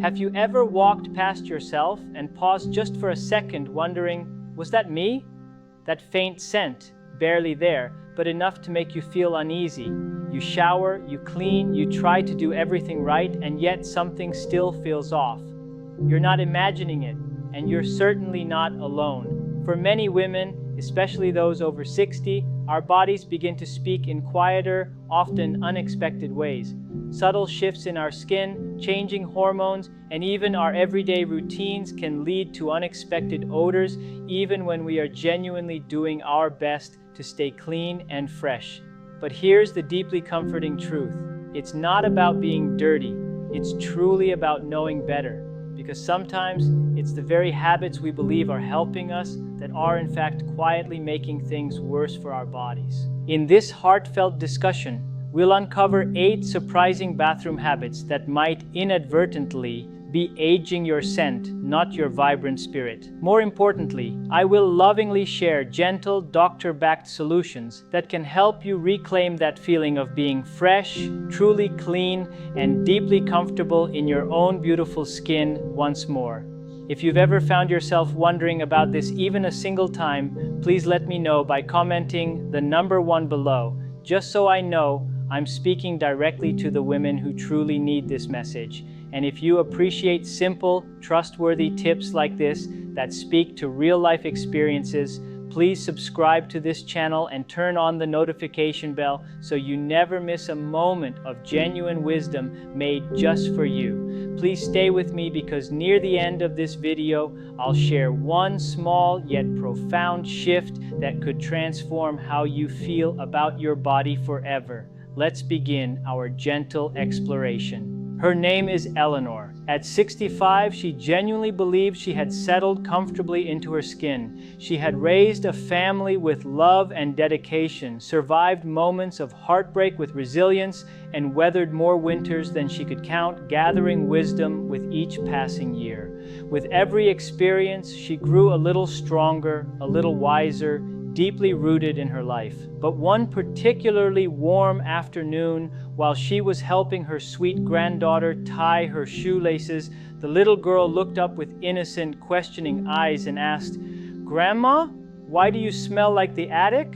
Have you ever walked past yourself and paused just for a second wondering, was that me? That faint scent, barely there, but enough to make you feel uneasy. You shower, you clean, you try to do everything right, and yet something still feels off. You're not imagining it, and you're certainly not alone. For many women, especially those over 60, our bodies begin to speak in quieter, often unexpected ways. Subtle shifts in our skin, changing hormones, and even our everyday routines can lead to unexpected odors, even when we are genuinely doing our best to stay clean and fresh. But here's the deeply comforting truth. It's not about being dirty. It's truly about knowing better. Because sometimes it's the very habits we believe are helping us that are in fact quietly making things worse for our bodies. In this heartfelt discussion, we'll uncover 8 surprising bathroom habits that might inadvertently be aging your scent, not your vibrant spirit. More importantly, I will lovingly share gentle, doctor-backed solutions that can help you reclaim that feeling of being fresh, truly clean, and deeply comfortable in your own beautiful skin once more. If you've ever found yourself wondering about this even a single time, please let me know by commenting the number 1 below, just so I know I'm speaking directly to the women who truly need this message. And if you appreciate simple, trustworthy tips like this that speak to real-life experiences, please subscribe to this channel and turn on the notification bell so you never miss a moment of genuine wisdom made just for you. Please stay with me because near the end of this video, I'll share one small yet profound shift that could transform how you feel about your body forever. Let's begin our gentle exploration. Her name is Eleanor. At 65, she genuinely believed she had settled comfortably into her skin. She had raised a family with love and dedication, survived moments of heartbreak with resilience, and weathered more winters than she could count, gathering wisdom with each passing year. With every experience, she grew a little stronger, a little wiser, deeply rooted in her life. But one particularly warm afternoon, while she was helping her sweet granddaughter tie her shoelaces, the little girl looked up with innocent, questioning eyes and asked, "Grandma, why do you smell like the attic?"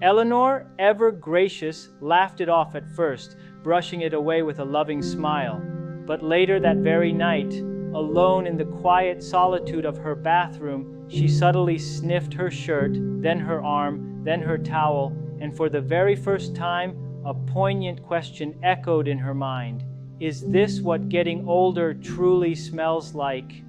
Eleanor, ever gracious, laughed it off at first, brushing it away with a loving smile. But later that very night, alone in the quiet solitude of her bathroom, she subtly sniffed her shirt, then her arm, then her towel, and for the very first time, a poignant question echoed in her mind. Is this what getting older truly smells like?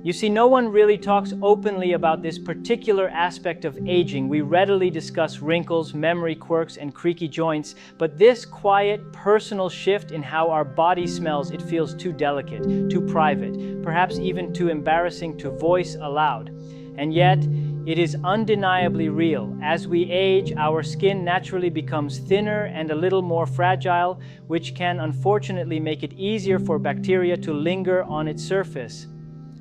You see, no one really talks openly about this particular aspect of aging. We readily discuss wrinkles, memory quirks, and creaky joints, but this quiet, personal shift in how our body smells, it feels too delicate, too private, perhaps even too embarrassing to voice aloud. And yet, it is undeniably real. As we age, our skin naturally becomes thinner and a little more fragile, which can unfortunately make it easier for bacteria to linger on its surface.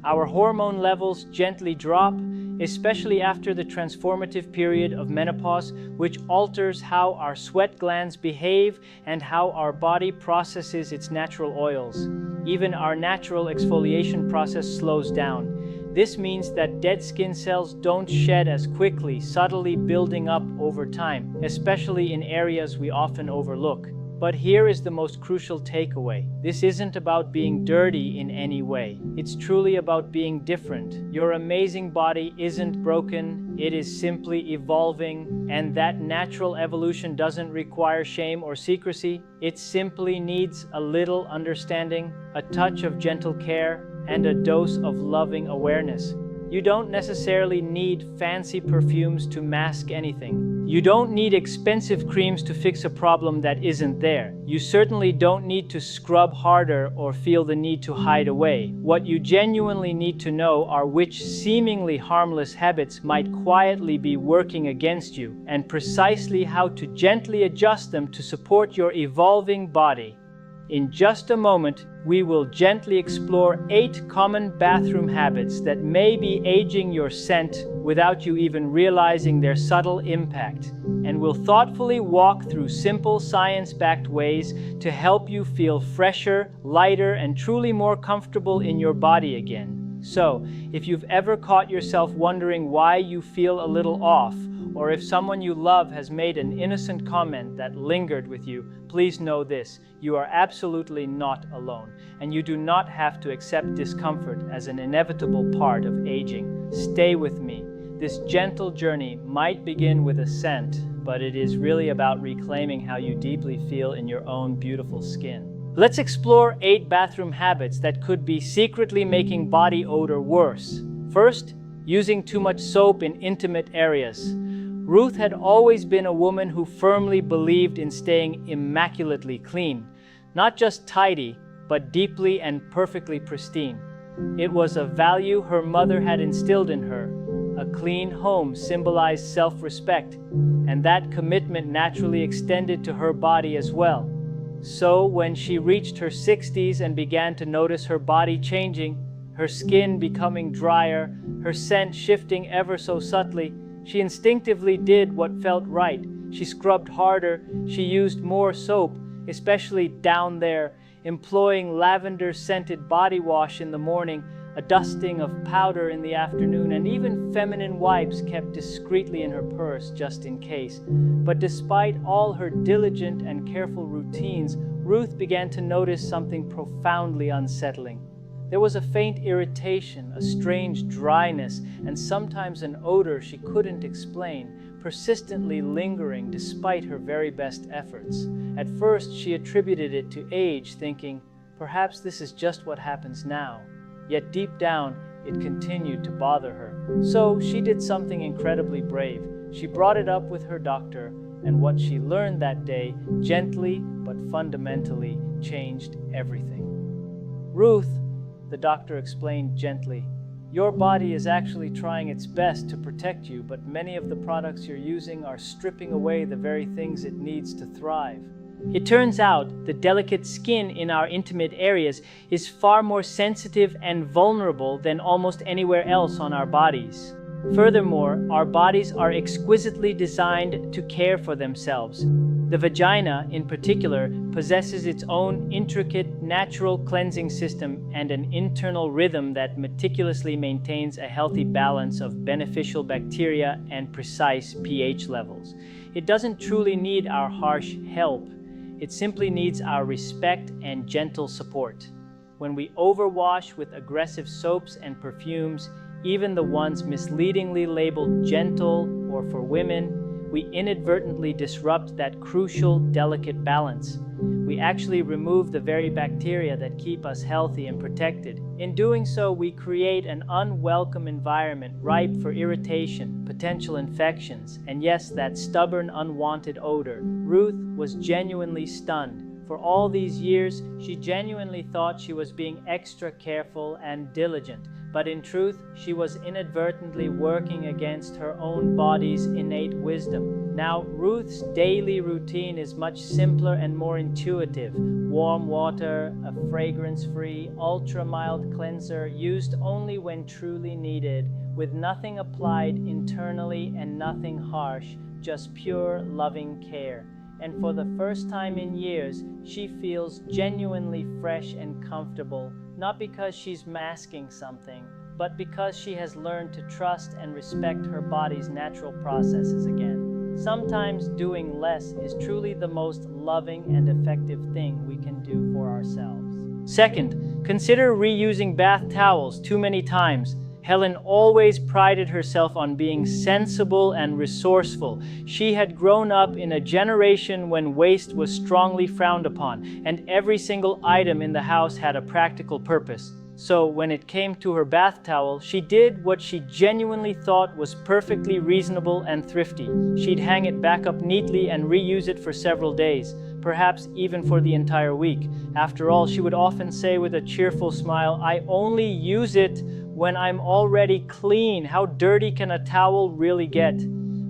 Our hormone levels gently drop, especially after the transformative period of menopause, which alters how our sweat glands behave and how our body processes its natural oils. Even our natural exfoliation process slows down. This means that dead skin cells don't shed as quickly, subtly building up over time, especially in areas we often overlook. But here is the most crucial takeaway. This isn't about being dirty in any way. It's truly about being different. Your amazing body isn't broken, it is simply evolving, and that natural evolution doesn't require shame or secrecy. It simply needs a little understanding, a touch of gentle care, and a dose of loving awareness. You don't necessarily need fancy perfumes to mask anything. You don't need expensive creams to fix a problem that isn't there. You certainly don't need to scrub harder or feel the need to hide away. What you genuinely need to know are which seemingly harmless habits might quietly be working against you, and precisely how to gently adjust them to support your evolving body. In just a moment, we will gently explore 8 common bathroom habits that may be aging your scent without you even realizing their subtle impact. And we'll thoughtfully walk through simple science-backed ways to help you feel fresher, lighter, and truly more comfortable in your body again. So, if you've ever caught yourself wondering why you feel a little off, or if someone you love has made an innocent comment that lingered with you, please know this: you are absolutely not alone, and you do not have to accept discomfort as an inevitable part of aging. Stay with me. This gentle journey might begin with a scent, but it is really about reclaiming how you deeply feel in your own beautiful skin. Let's explore 8 bathroom habits that could be secretly making body odor worse. First, using too much soap in intimate areas. Ruth had always been a woman who firmly believed in staying immaculately clean, not just tidy, but deeply and perfectly pristine. It was a value her mother had instilled in her. A clean home symbolized self-respect, and that commitment naturally extended to her body as well. So when she reached her 60s and began to notice her body changing, her skin becoming drier, her scent shifting ever so subtly, she instinctively did what felt right. She scrubbed harder, she used more soap, especially down there, employing lavender-scented body wash in the morning, a dusting of powder in the afternoon, and even feminine wipes kept discreetly in her purse just in case. But despite all her diligent and careful routines, Ruth began to notice something profoundly unsettling. There was a faint irritation, a strange dryness, and sometimes an odor she couldn't explain, persistently lingering despite her very best efforts. At first, she attributed it to age, thinking, perhaps this is just what happens now. Yet deep down, it continued to bother her. So she did something incredibly brave. She brought it up with her doctor, and what she learned that day gently but fundamentally changed everything. Ruth, the doctor explained gently, your body is actually trying its best to protect you, but many of the products you're using are stripping away the very things it needs to thrive. It turns out the delicate skin in our intimate areas is far more sensitive and vulnerable than almost anywhere else on our bodies. Furthermore, our bodies are exquisitely designed to care for themselves. The vagina, in particular, possesses its own intricate natural cleansing system and an internal rhythm that meticulously maintains a healthy balance of beneficial bacteria and precise pH levels. It doesn't truly need our harsh help. It simply needs our respect and gentle support. When we overwash with aggressive soaps and perfumes, even the ones misleadingly labeled gentle or for women, we inadvertently disrupt that crucial, delicate balance. We actually remove the very bacteria that keep us healthy and protected. In doing so, we create an unwelcome environment ripe for irritation, potential infections, and yes, that stubborn, unwanted odor. Ruth was genuinely stunned. For all these years, she genuinely thought she was being extra careful and diligent. But in truth, she was inadvertently working against her own body's innate wisdom. Now, Ruth's daily routine is much simpler and more intuitive. Warm water, a fragrance-free, ultra-mild cleanser used only when truly needed, with nothing applied internally and nothing harsh, just pure, loving care. And for the first time in years, she feels genuinely fresh and comfortable, not because she's masking something, but because she has learned to trust and respect her body's natural processes again. Sometimes doing less is truly the most loving and effective thing we can do for ourselves. Second, consider reusing bath towels too many times. Helen always prided herself on being sensible and resourceful. She had grown up in a generation when waste was strongly frowned upon, and every single item in the house had a practical purpose. So when it came to her bath towel, she did what she genuinely thought was perfectly reasonable and thrifty. She'd hang it back up neatly and reuse it for several days, perhaps even for the entire week. After all, she would often say with a cheerful smile, "I only use it when I'm already clean. How dirty can a towel really get?"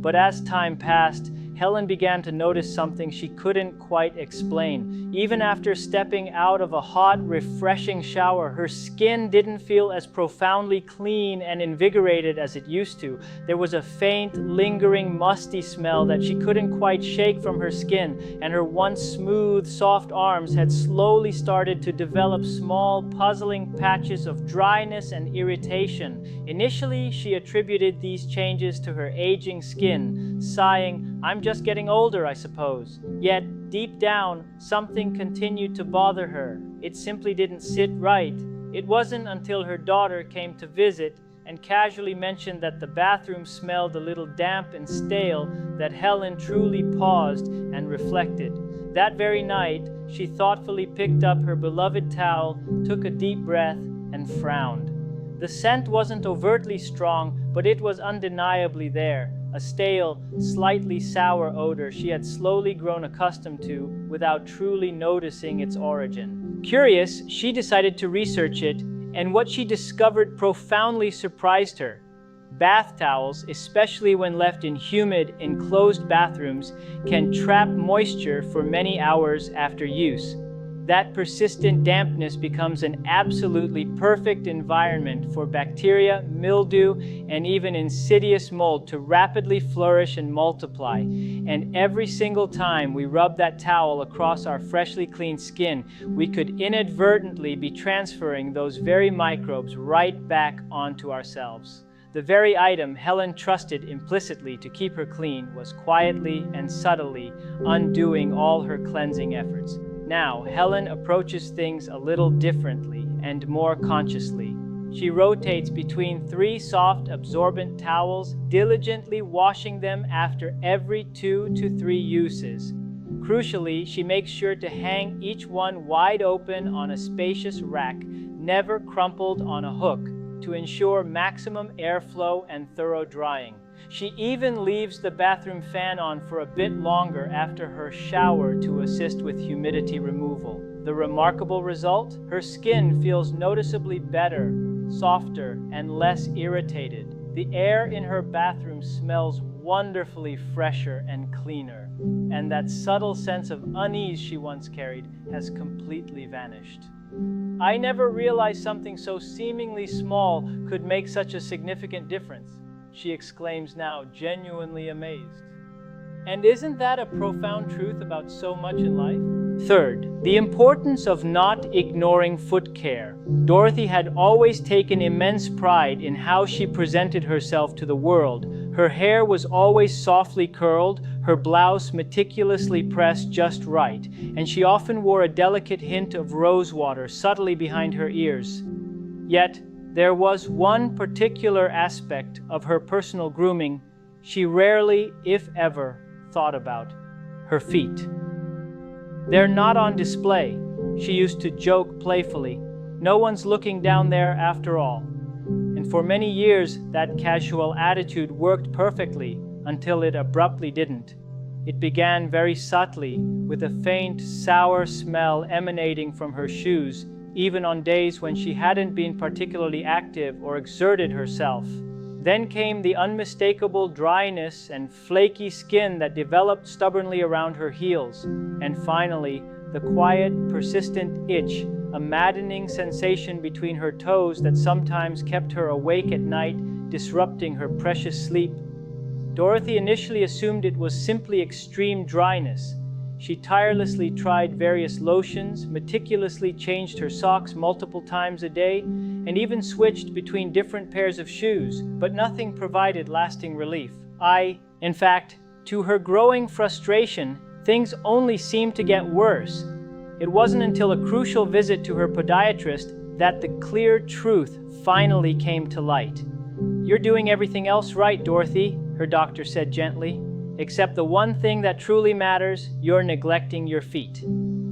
But as time passed, Helen began to notice something she couldn't quite explain. Even after stepping out of a hot, refreshing shower, her skin didn't feel as profoundly clean and invigorated as it used to. There was a faint, lingering, musty smell that she couldn't quite shake from her skin, and her once smooth, soft arms had slowly started to develop small, puzzling patches of dryness and irritation. Initially, she attributed these changes to her aging skin, sighing, "I'm just getting older, I suppose." Yet, deep down, something continued to bother her. It simply didn't sit right. It wasn't until her daughter came to visit and casually mentioned that the bathroom smelled a little damp and stale that Helen truly paused and reflected. That very night, she thoughtfully picked up her beloved towel, took a deep breath, and frowned. The scent wasn't overtly strong, but it was undeniably there, a stale, slightly sour odor she had slowly grown accustomed to without truly noticing its origin. Curious, she decided to research it, and what she discovered profoundly surprised her. Bath towels, especially when left in humid, enclosed bathrooms, can trap moisture for many hours after use. That persistent dampness becomes an absolutely perfect environment for bacteria, mildew, and even insidious mold to rapidly flourish and multiply. And every single time we rub that towel across our freshly cleaned skin, we could inadvertently be transferring those very microbes right back onto ourselves. The very item Helen trusted implicitly to keep her clean was quietly and subtly undoing all her cleansing efforts. Now, Helen approaches things a little differently and more consciously. She rotates between 3 soft, absorbent towels, diligently washing them after every 2 to 3 uses. Crucially, she makes sure to hang each one wide open on a spacious rack, never crumpled on a hook, to ensure maximum airflow and thorough drying. She even leaves the bathroom fan on for a bit longer after her shower to assist with humidity removal. The remarkable result? Her skin feels noticeably better, softer, and less irritated. The air in her bathroom smells wonderfully fresher and cleaner, and that subtle sense of unease she once carried has completely vanished. I never realized something so seemingly small could make such a significant difference, she exclaims now, genuinely amazed. And isn't that a profound truth about so much in life? Third, the importance of not ignoring foot care. Dorothy had always taken immense pride in how she presented herself to the world. Her hair was always softly curled, her blouse meticulously pressed just right, and she often wore a delicate hint of rose water subtly behind her ears. Yet, there was one particular aspect of her personal grooming she rarely, if ever, thought about: her feet. They're not on display, she used to joke playfully. No one's looking down there after all. And for many years, that casual attitude worked perfectly until it abruptly didn't. It began very subtly, with a faint, sour smell emanating from her shoes, even on days when she hadn't been particularly active or exerted herself. Then came the unmistakable dryness and flaky skin that developed stubbornly around her heels. And finally, the quiet, persistent itch, a maddening sensation between her toes that sometimes kept her awake at night, disrupting her precious sleep. Dorothy initially assumed it was simply extreme dryness. She tirelessly tried various lotions, meticulously changed her socks multiple times a day, and even switched between different pairs of shoes, but nothing provided lasting relief. In fact, to her growing frustration, things only seemed to get worse. It wasn't until a crucial visit to her podiatrist that the clear truth finally came to light. "You're doing everything else right, Dorothy," her doctor said gently. "Except the one thing that truly matters: you're neglecting your feet.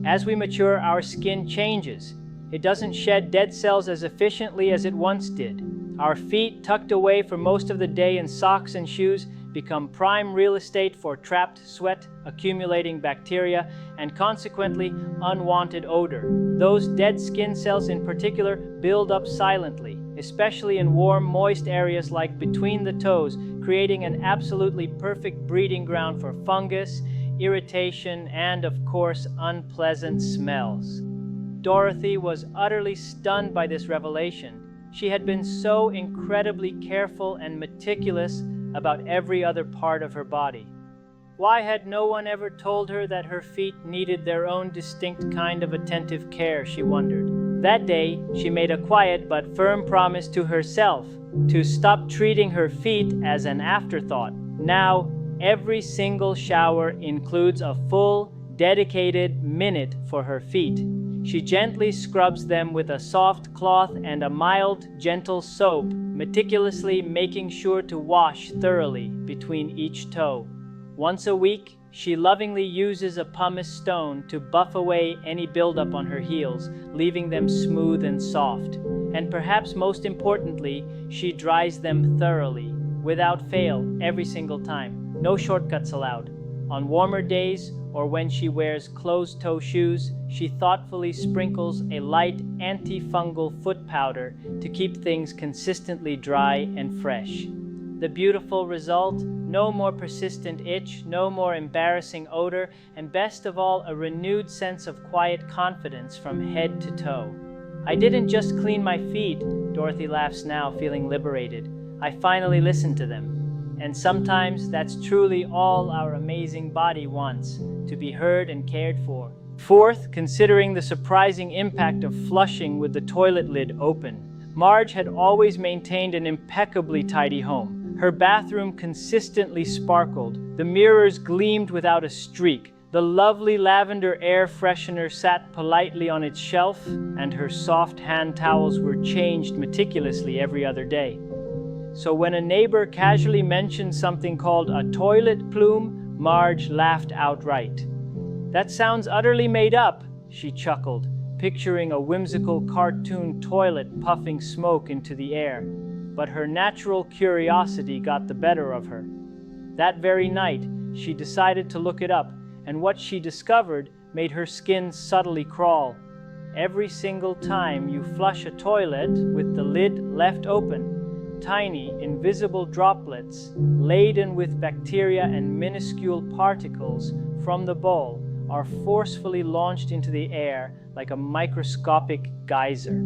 As we mature, our skin changes. It doesn't shed dead cells as efficiently as it once did. Our feet, tucked away for most of the day in socks and shoes, become prime real estate for trapped sweat, accumulating bacteria, and consequently unwanted odor. Those dead skin cells in particular build up silently, especially in warm, moist areas like between the toes, creating an absolutely perfect breeding ground for fungus, irritation, and, of course, unpleasant smells. Dorothy was utterly stunned by this revelation. She had been so incredibly careful and meticulous about every other part of her body. Why had no one ever told her that her feet needed their own distinct kind of attentive care, she wondered. That day, she made a quiet but firm promise to herself to stop treating her feet as an afterthought. Now, every single shower includes a full, dedicated minute for her feet. She gently scrubs them with a soft cloth and a mild, gentle soap, meticulously making sure to wash thoroughly between each toe. Once a week, she lovingly uses a pumice stone to buff away any buildup on her heels, leaving them smooth and soft. And perhaps most importantly, she dries them thoroughly, without fail, every single time. No shortcuts allowed. On warmer days, or when she wears closed-toe shoes, she thoughtfully sprinkles a light antifungal foot powder to keep things consistently dry and fresh. The beautiful result? No more persistent itch, no more embarrassing odor, and best of all, a renewed sense of quiet confidence from head to toe. I didn't just clean my feet, Dorothy laughs now, feeling liberated. I finally listened to them. And sometimes that's truly all our amazing body wants, to be heard and cared for. Fourth, considering the surprising impact of flushing with the toilet lid open, Marge had always maintained an impeccably tidy home. Her bathroom consistently sparkled, the mirrors gleamed without a streak, the lovely lavender air freshener sat politely on its shelf, and her soft hand towels were changed meticulously every other day. So when a neighbor casually mentioned something called a toilet plume, Marge laughed outright. That sounds utterly made up, she chuckled, picturing a whimsical cartoon toilet puffing smoke into the air. But her natural curiosity got the better of her. That very night, she decided to look it up, and what she discovered made her skin subtly crawl. Every single time you flush a toilet with the lid left open, tiny, invisible droplets, laden with bacteria and minuscule particles from the bowl, are forcefully launched into the air like a microscopic geyser.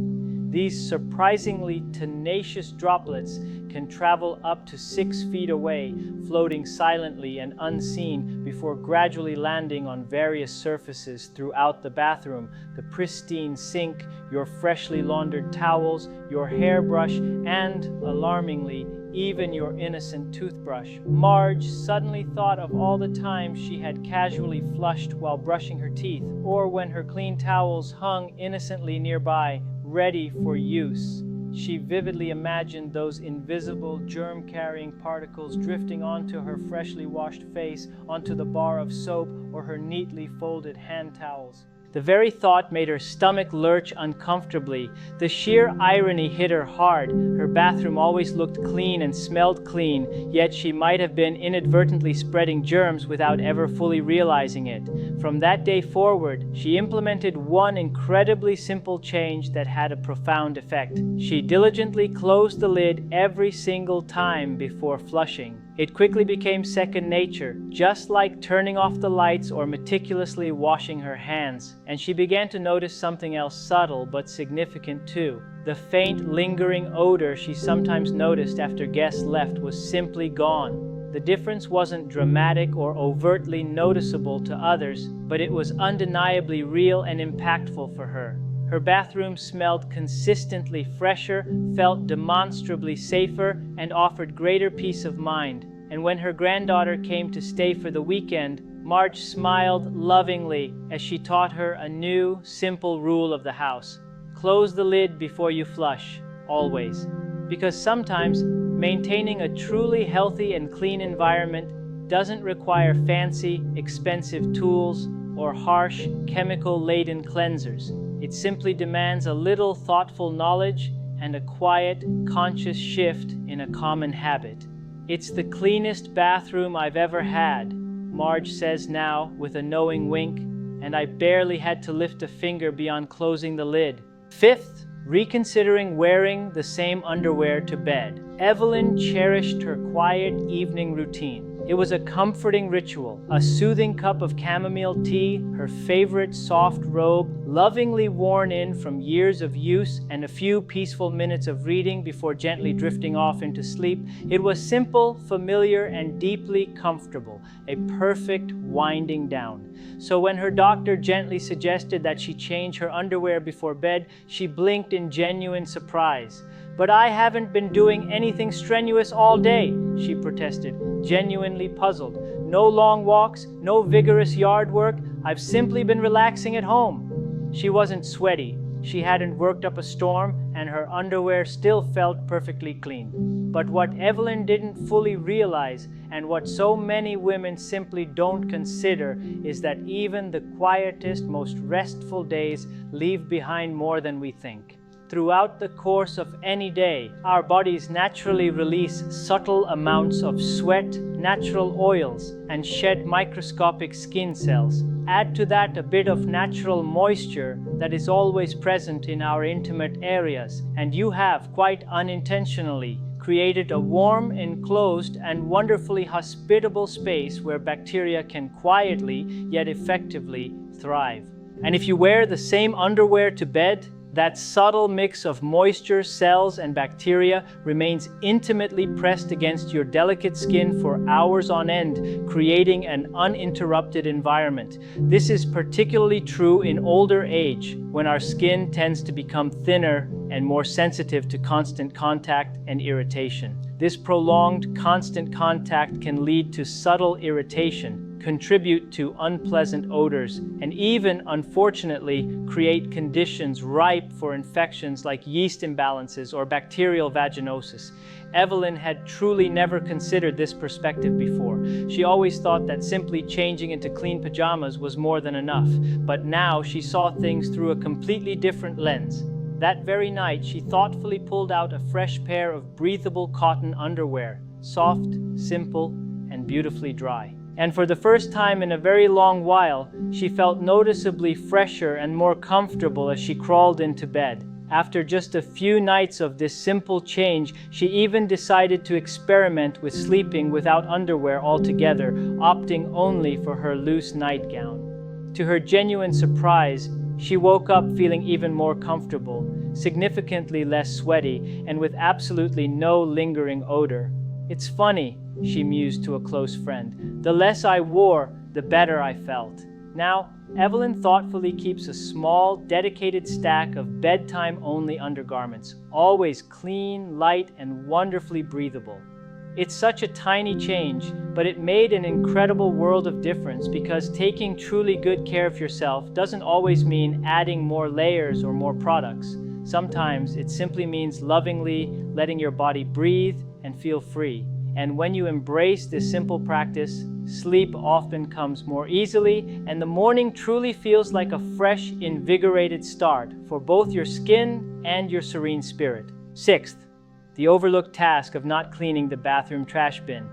These surprisingly tenacious droplets can travel up to 6 feet away, floating silently and unseen before gradually landing on various surfaces throughout the bathroom: the pristine sink, your freshly laundered towels, your hairbrush, and, alarmingly, even your innocent toothbrush. Marge suddenly thought of all the times she had casually flushed while brushing her teeth, or when her clean towels hung innocently nearby, ready for use. She vividly imagined those invisible germ-carrying particles drifting onto her freshly washed face, onto the bar of soap, or her neatly folded hand towels. The very thought made her stomach lurch uncomfortably. The sheer irony hit her hard. Her bathroom always looked clean and smelled clean, yet she might have been inadvertently spreading germs without ever fully realizing it. From that day forward, she implemented one incredibly simple change that had a profound effect. She diligently closed the lid every single time before flushing. It quickly became second nature, just like turning off the lights or meticulously washing her hands. And she began to notice something else subtle but significant too. The faint, lingering odor she sometimes noticed after guests left was simply gone. The difference wasn't dramatic or overtly noticeable to others, but it was undeniably real and impactful for her. Her bathroom smelled consistently fresher, felt demonstrably safer, and offered greater peace of mind. And when her granddaughter came to stay for the weekend, Marge smiled lovingly as she taught her a new, simple rule of the house. Close the lid before you flush, always. Because sometimes, maintaining a truly healthy and clean environment doesn't require fancy, expensive tools or harsh, chemical-laden cleansers. It simply demands a little thoughtful knowledge and a quiet, conscious shift in a common habit. It's the cleanest bathroom I've ever had, Marge says now with a knowing wink, and I barely had to lift a finger beyond closing the lid. Fifth, reconsidering wearing the same underwear to bed. Evelyn cherished her quiet evening routine. It was a comforting ritual, a soothing cup of chamomile tea, her favorite soft robe, lovingly worn in from years of use, and a few peaceful minutes of reading before gently drifting off into sleep. It was simple, familiar, and deeply comfortable, a perfect winding down. So when her doctor gently suggested that she change her underwear before bed, she blinked in genuine surprise. "But I haven't been doing anything strenuous all day," she protested, genuinely puzzled. "No long walks, no vigorous yard work. I've simply been relaxing at home." She wasn't sweaty. She hadn't worked up a storm, and her underwear still felt perfectly clean. But what Evelyn didn't fully realize, and what so many women simply don't consider, is that even the quietest, most restful days leave behind more than we think. Throughout the course of any day, our bodies naturally release subtle amounts of sweat, natural oils, and shed microscopic skin cells. Add to that a bit of natural moisture that is always present in our intimate areas, and you have, quite unintentionally, created a warm, enclosed, and wonderfully hospitable space where bacteria can quietly yet effectively thrive. And if you wear the same underwear to bed, that subtle mix of moisture, cells, and bacteria remains intimately pressed against your delicate skin for hours on end, creating an uninterrupted environment. This is particularly true in older age, when our skin tends to become thinner and more sensitive to constant contact and irritation. This prolonged, constant contact can lead to subtle irritation, contribute to unpleasant odors, and even, unfortunately, create conditions ripe for infections like yeast imbalances or bacterial vaginosis. Evelyn had truly never considered this perspective before. She always thought that simply changing into clean pajamas was more than enough, but now she saw things through a completely different lens. That very night, she thoughtfully pulled out a fresh pair of breathable cotton underwear, soft, simple, and beautifully dry. And for the first time in a very long while, she felt noticeably fresher and more comfortable as she crawled into bed. After just a few nights of this simple change, she even decided to experiment with sleeping without underwear altogether, opting only for her loose nightgown. To her genuine surprise, she woke up feeling even more comfortable, significantly less sweaty, and with absolutely no lingering odor. "It's funny," she mused to a close friend. "The less I wore, the better I felt." Now, Evelyn thoughtfully keeps a small, dedicated stack of bedtime-only undergarments, always clean, light, and wonderfully breathable. It's such a tiny change, but it made an incredible world of difference, because taking truly good care of yourself doesn't always mean adding more layers or more products. Sometimes it simply means lovingly letting your body breathe and feel free. And when you embrace this simple practice, sleep often comes more easily, and the morning truly feels like a fresh, invigorated start for both your skin and your serene spirit. Sixth, the overlooked task of not cleaning the bathroom trash bin.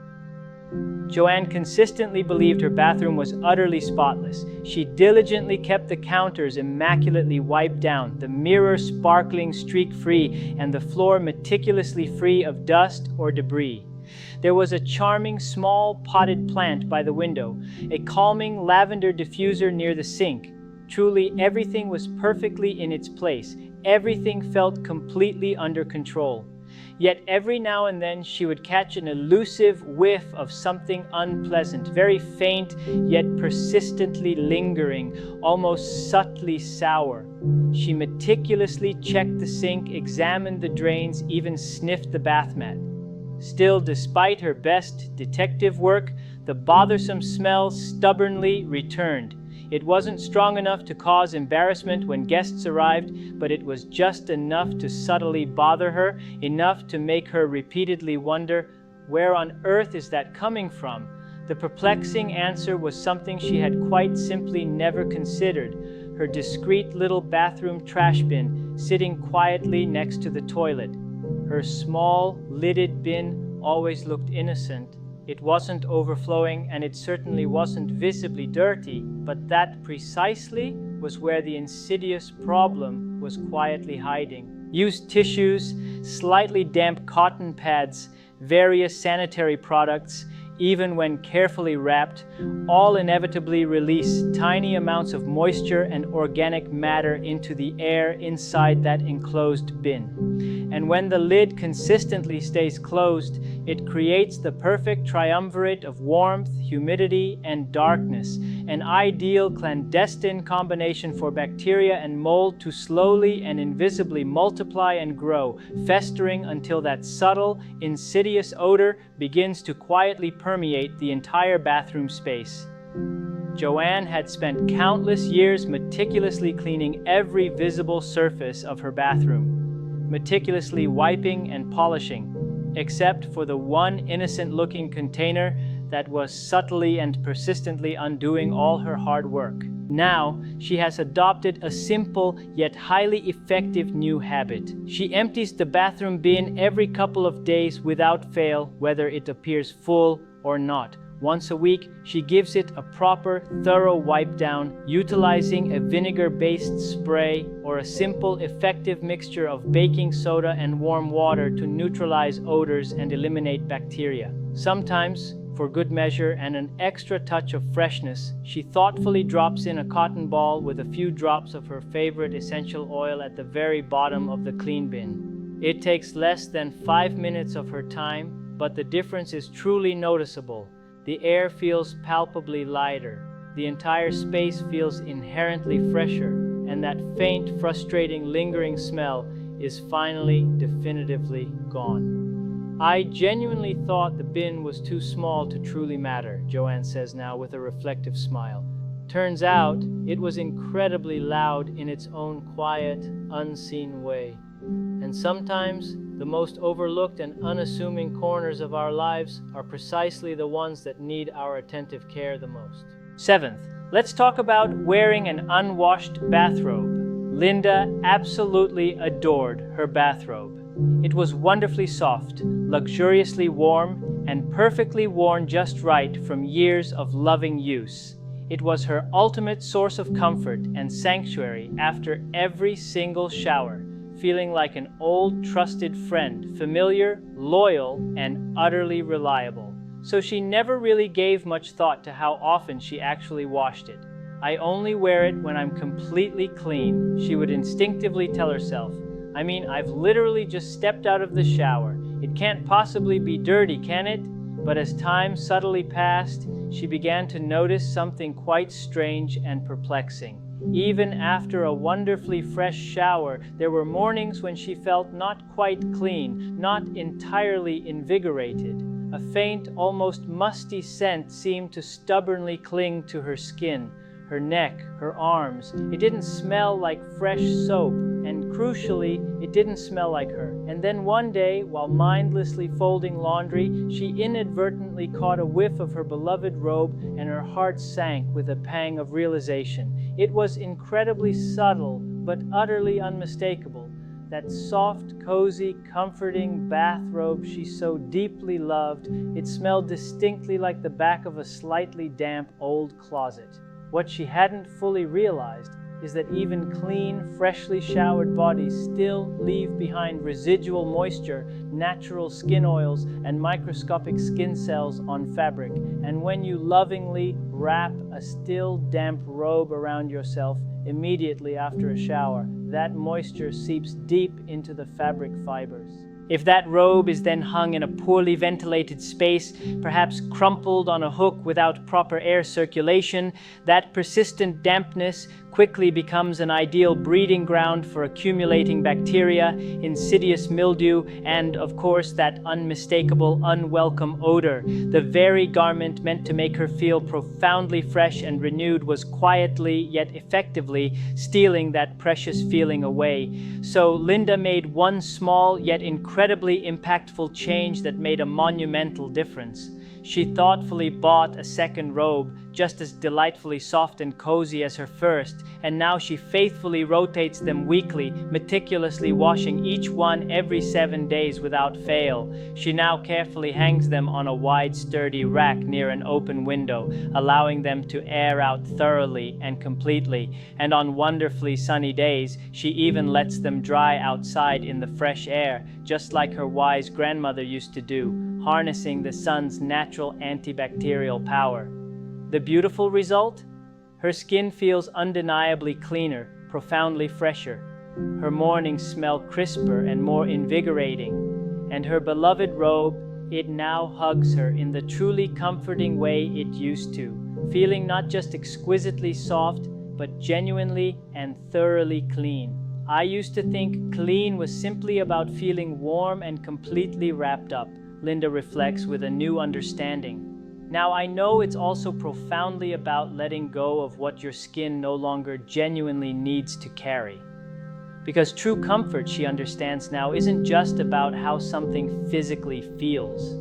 Joanne consistently believed her bathroom was utterly spotless. She diligently kept the counters immaculately wiped down, the mirror sparkling streak-free, and the floor meticulously free of dust or debris. There was a charming small potted plant by the window, a calming lavender diffuser near the sink. Truly, everything was perfectly in its place. Everything felt completely under control. Yet every now and then she would catch an elusive whiff of something unpleasant, very faint yet persistently lingering, almost subtly sour. She meticulously checked the sink, examined the drains, even sniffed the bath mat. Still, despite her best detective work, the bothersome smell stubbornly returned. It wasn't strong enough to cause embarrassment when guests arrived, but it was just enough to subtly bother her, enough to make her repeatedly wonder, where on earth is that coming from? The perplexing answer was something she had quite simply never considered: her discreet little bathroom trash bin sitting quietly next to the toilet. Her small, lidded bin always looked innocent. It wasn't overflowing, and it certainly wasn't visibly dirty, but that precisely was where the insidious problem was quietly hiding. Used tissues, slightly damp cotton pads, various sanitary products, even when carefully wrapped, all inevitably release tiny amounts of moisture and organic matter into the air inside that enclosed bin. And when the lid consistently stays closed, it creates the perfect triumvirate of warmth, humidity, and darkness, an ideal clandestine combination for bacteria and mold to slowly and invisibly multiply and grow, festering until that subtle, insidious odor begins to quietly permeate the entire bathroom space. Joanne had spent countless years meticulously cleaning every visible surface of her bathroom, meticulously wiping and polishing, except for the one innocent-looking container that was subtly and persistently undoing all her hard work. Now, she has adopted a simple yet highly effective new habit. She empties the bathroom bin every couple of days without fail, whether it appears full or not. Once a week, she gives it a proper, thorough wipe down, utilizing a vinegar-based spray or a simple, effective mixture of baking soda and warm water to neutralize odors and eliminate bacteria. Sometimes, for good measure and an extra touch of freshness, she thoughtfully drops in a cotton ball with a few drops of her favorite essential oil at the very bottom of the clean bin. It takes less than 5 minutes of her time, but the difference is truly noticeable. The air feels palpably lighter, the entire space feels inherently fresher, and that faint, frustrating, lingering smell is finally definitively gone. I genuinely thought the bin was too small to truly matter, Joanne says now with a reflective smile. Turns out, it was incredibly loud in its own quiet, unseen way. And sometimes, the most overlooked and unassuming corners of our lives are precisely the ones that need our attentive care the most. Seventh, let's talk about wearing an unwashed bathrobe. Linda absolutely adored her bathrobe. It was wonderfully soft, luxuriously warm, and perfectly worn just right from years of loving use. It was her ultimate source of comfort and sanctuary after every single shower, feeling like an old, trusted friend, familiar, loyal, and utterly reliable. So she never really gave much thought to how often she actually washed it. "I only wear it when I'm completely clean," she would instinctively tell herself. "I mean, I've literally just stepped out of the shower. It can't possibly be dirty, can it?" But as time subtly passed, she began to notice something quite strange and perplexing. Even after a wonderfully fresh shower, there were mornings when she felt not quite clean, not entirely invigorated. A faint, almost musty scent seemed to stubbornly cling to her skin, her neck, her arms. It didn't smell like fresh soap, and crucially, it didn't smell like her. And then one day, while mindlessly folding laundry, she inadvertently caught a whiff of her beloved robe, and her heart sank with a pang of realization. It was incredibly subtle, but utterly unmistakable. That soft, cozy, comforting bathrobe she so deeply loved, it smelled distinctly like the back of a slightly damp old closet. What she hadn't fully realized is that even clean, freshly showered bodies still leave behind residual moisture, natural skin oils, and microscopic skin cells on fabric. And when you lovingly wrap a still damp robe around yourself immediately after a shower, that moisture seeps deep into the fabric fibers. If that robe is then hung in a poorly ventilated space, perhaps crumpled on a hook without proper air circulation, that persistent dampness quickly becomes an ideal breeding ground for accumulating bacteria, insidious mildew, and, of course, that unmistakable, unwelcome odor. The very garment meant to make her feel profoundly fresh and renewed was quietly, yet effectively, stealing that precious feeling away. So Linda made one small, yet incredibly impactful change that made a monumental difference. She thoughtfully bought a second robe, just as delightfully soft and cozy as her first, and now she faithfully rotates them weekly, meticulously washing each one every 7 days without fail. She now carefully hangs them on a wide, sturdy rack near an open window, allowing them to air out thoroughly and completely, and on wonderfully sunny days, she even lets them dry outside in the fresh air, just like her wise grandmother used to do, harnessing the sun's natural antibacterial power. The beautiful result? Her skin feels undeniably cleaner, profoundly fresher. Her mornings smell crisper and more invigorating, and her beloved robe, it now hugs her in the truly comforting way it used to, feeling not just exquisitely soft, but genuinely and thoroughly clean. I used to think clean was simply about feeling warm and completely wrapped up, Linda reflects with a new understanding. Now I know it's also profoundly about letting go of what your skin no longer genuinely needs to carry. Because true comfort, she understands now, isn't just about how something physically feels.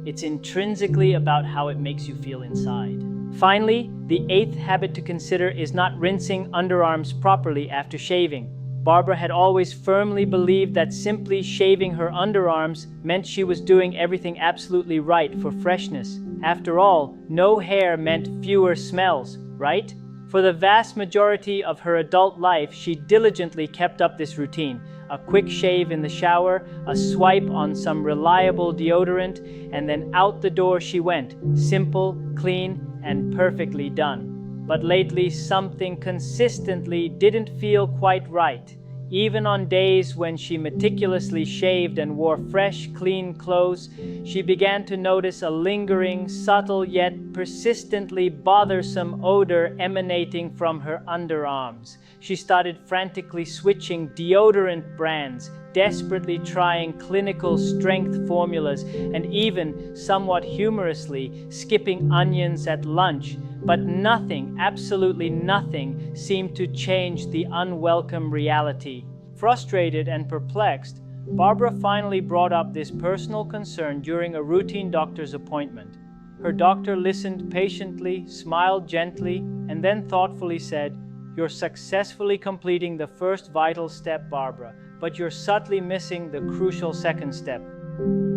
It's intrinsically about how it makes you feel inside. Finally, the 8th habit to consider is not rinsing underarms properly after shaving. Barbara had always firmly believed that simply shaving her underarms meant she was doing everything absolutely right for freshness. After all, no hair meant fewer smells, right? For the vast majority of her adult life, she diligently kept up this routine. A quick shave in the shower, a swipe on some reliable deodorant, and then out the door she went, simple, clean, and perfectly done. But lately, something consistently didn't feel quite right. Even on days when she meticulously shaved and wore fresh, clean clothes, she began to notice a lingering, subtle yet persistently bothersome odor emanating from her underarms. She started frantically switching deodorant brands, desperately trying clinical strength formulas, and even, somewhat humorously, skipping onions at lunch. But nothing, absolutely nothing, seemed to change the unwelcome reality. Frustrated and perplexed, Barbara finally brought up this personal concern during a routine doctor's appointment. Her doctor listened patiently, smiled gently, and then thoughtfully said, "You're successfully completing the first vital step, Barbara, but you're subtly missing the crucial second step."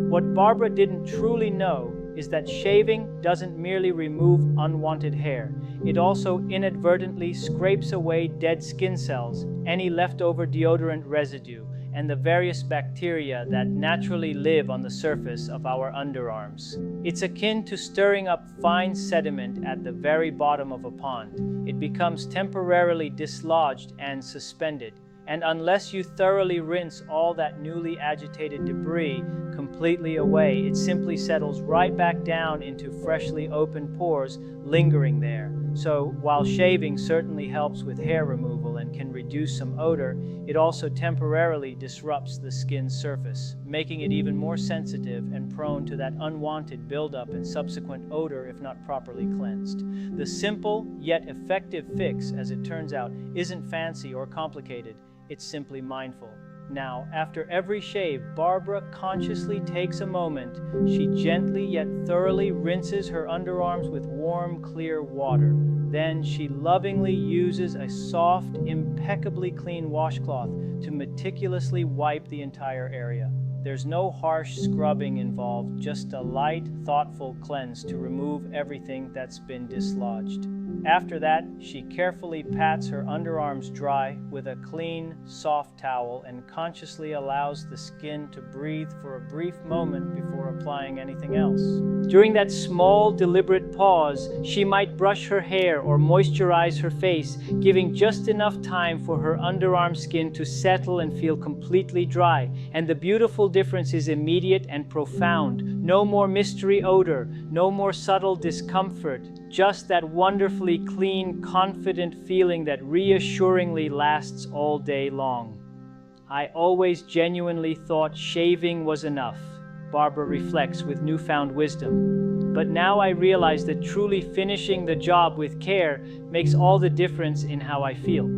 What Barbara didn't truly know is that shaving doesn't merely remove unwanted hair. It also inadvertently scrapes away dead skin cells, any leftover deodorant residue, and the various bacteria that naturally live on the surface of our underarms. It's akin to stirring up fine sediment at the very bottom of a pond. It becomes temporarily dislodged and suspended, and unless you thoroughly rinse all that newly agitated debris completely away, it simply settles right back down into freshly opened pores, lingering there. So, while shaving certainly helps with hair removal and can reduce some odor, it also temporarily disrupts the skin's surface, making it even more sensitive and prone to that unwanted buildup and subsequent odor if not properly cleansed. The simple yet effective fix, as it turns out, isn't fancy or complicated. It's simply mindful. Now, after every shave, Barbara consciously takes a moment. She gently yet thoroughly rinses her underarms with warm, clear water. Then she lovingly uses a soft, impeccably clean washcloth to meticulously wipe the entire area. There's no harsh scrubbing involved, just a light, thoughtful cleanse to remove everything that's been dislodged. After that, she carefully pats her underarms dry with a clean, soft towel and consciously allows the skin to breathe for a brief moment before applying anything else. During that small, deliberate pause, she might brush her hair or moisturize her face, giving just enough time for her underarm skin to settle and feel completely dry. And the beautiful difference is immediate and profound. No more mystery odor, no more subtle discomfort, just that wonderfully clean, confident feeling that reassuringly lasts all day long. I always genuinely thought shaving was enough, Barbara reflects with newfound wisdom. But now I realize that truly finishing the job with care makes all the difference in how I feel.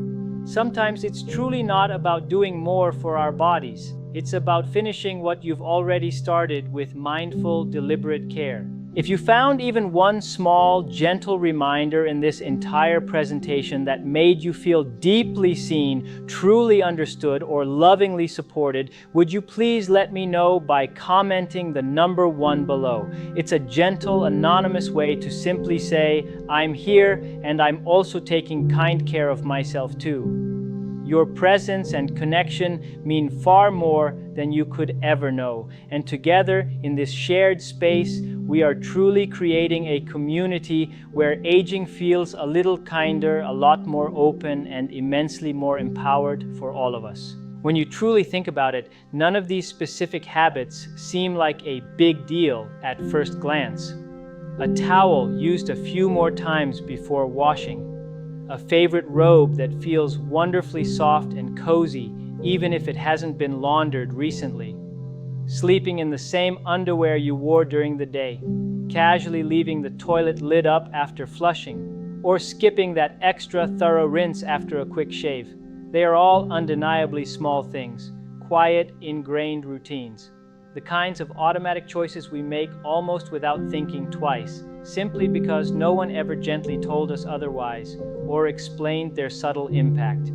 Sometimes it's truly not about doing more for our bodies. It's about finishing what you've already started with mindful, deliberate care. If you found even one small, gentle reminder in this entire presentation that made you feel deeply seen, truly understood, or lovingly supported, would you please let me know by commenting the number 1 below. It's a gentle, anonymous way to simply say, I'm here and I'm also taking kind care of myself too. Your presence and connection mean far more than you could ever know. And together, in this shared space, we are truly creating a community where aging feels a little kinder, a lot more open, and immensely more empowered for all of us. When you truly think about it, none of these specific habits seem like a big deal at first glance. A towel used a few more times before washing. A favorite robe that feels wonderfully soft and cozy, even if it hasn't been laundered recently. Sleeping in the same underwear you wore during the day. Casually leaving the toilet lid up after flushing. Or skipping that extra thorough rinse after a quick shave. They are all undeniably small things, quiet, ingrained routines. The kinds of automatic choices we make almost without thinking twice, simply because no one ever gently told us otherwise or explained their subtle impact.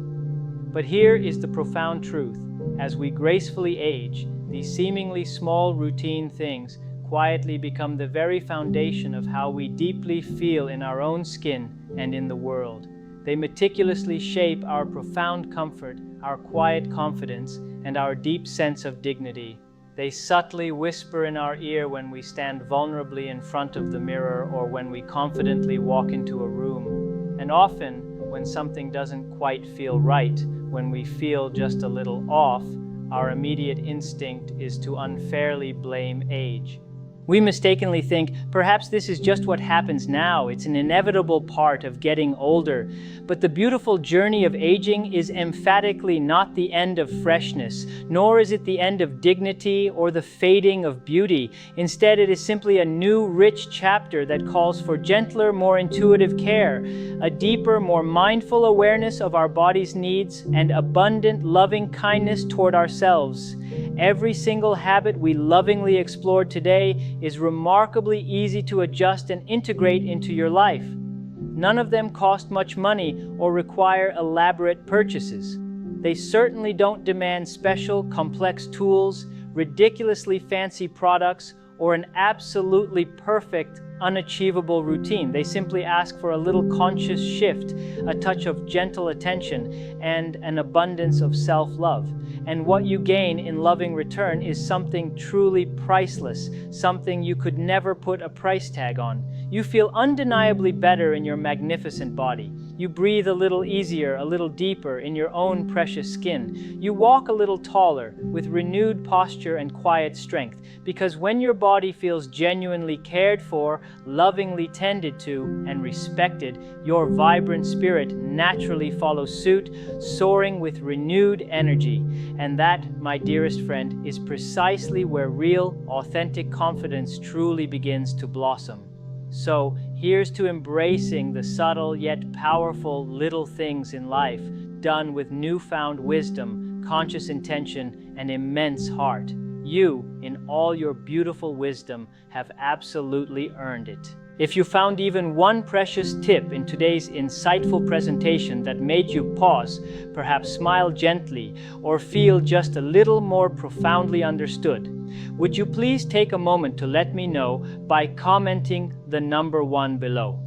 But here is the profound truth. As we gracefully age, these seemingly small routine things quietly become the very foundation of how we deeply feel in our own skin and in the world. They meticulously shape our profound comfort, our quiet confidence, and our deep sense of dignity. They subtly whisper in our ear when we stand vulnerably in front of the mirror or when we confidently walk into a room. And often, when something doesn't quite feel right, when we feel just a little off, our immediate instinct is to unfairly blame age. We mistakenly think, perhaps this is just what happens now, it's an inevitable part of getting older. But the beautiful journey of aging is emphatically not the end of freshness, nor is it the end of dignity or the fading of beauty. Instead, it is simply a new, rich chapter that calls for gentler, more intuitive care, a deeper, more mindful awareness of our body's needs, and abundant, loving kindness toward ourselves. Every single habit we lovingly explored today is remarkably easy to adjust and integrate into your life. None of them cost much money or require elaborate purchases. They certainly don't demand special, complex tools, ridiculously fancy products, or an absolutely perfect, unachievable routine. They simply ask for a little conscious shift, a touch of gentle attention, and an abundance of self-love. And what you gain in loving return is something truly priceless, something you could never put a price tag on. You feel undeniably better in your magnificent body. You breathe a little easier, a little deeper in your own precious skin. You walk a little taller, with renewed posture and quiet strength, because when your body feels genuinely cared for, lovingly tended to, and respected, your vibrant spirit naturally follows suit, soaring with renewed energy. And that, my dearest friend, is precisely where real, authentic confidence truly begins to blossom. So, here's to embracing the subtle yet powerful little things in life, done with newfound wisdom, conscious intention, and immense heart. You, in all your beautiful wisdom, have absolutely earned it. If you found even one precious tip in today's insightful presentation that made you pause, perhaps smile gently, or feel just a little more profoundly understood, would you please take a moment to let me know by commenting the number 1 below?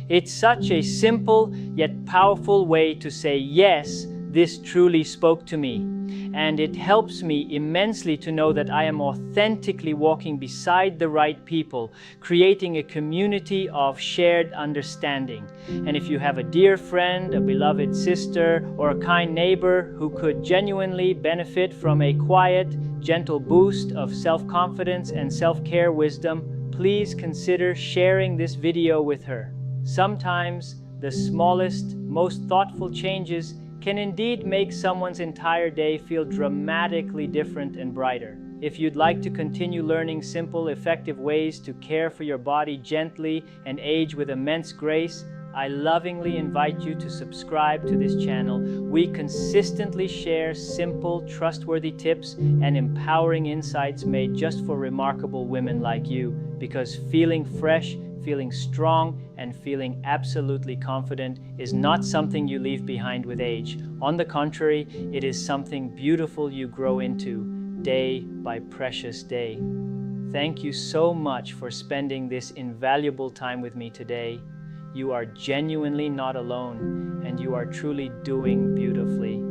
It's such a simple yet powerful way to say, yes, this truly spoke to me. And it helps me immensely to know that I am authentically walking beside the right people, creating a community of shared understanding. And if you have a dear friend, a beloved sister, or a kind neighbor who could genuinely benefit from a quiet, gentle boost of self-confidence and self-care wisdom, please consider sharing this video with her. Sometimes the smallest, most thoughtful changes can indeed make someone's entire day feel dramatically different and brighter. If you'd like to continue learning simple, effective ways to care for your body gently and age with immense grace, I lovingly invite you to subscribe to this channel. We consistently share simple, trustworthy tips and empowering insights made just for remarkable women like you, because feeling fresh, feeling strong, and feeling absolutely confident is not something you leave behind with age. On the contrary, it is something beautiful you grow into day by precious day. Thank you so much for spending this invaluable time with me today. You are genuinely not alone, and you are truly doing beautifully.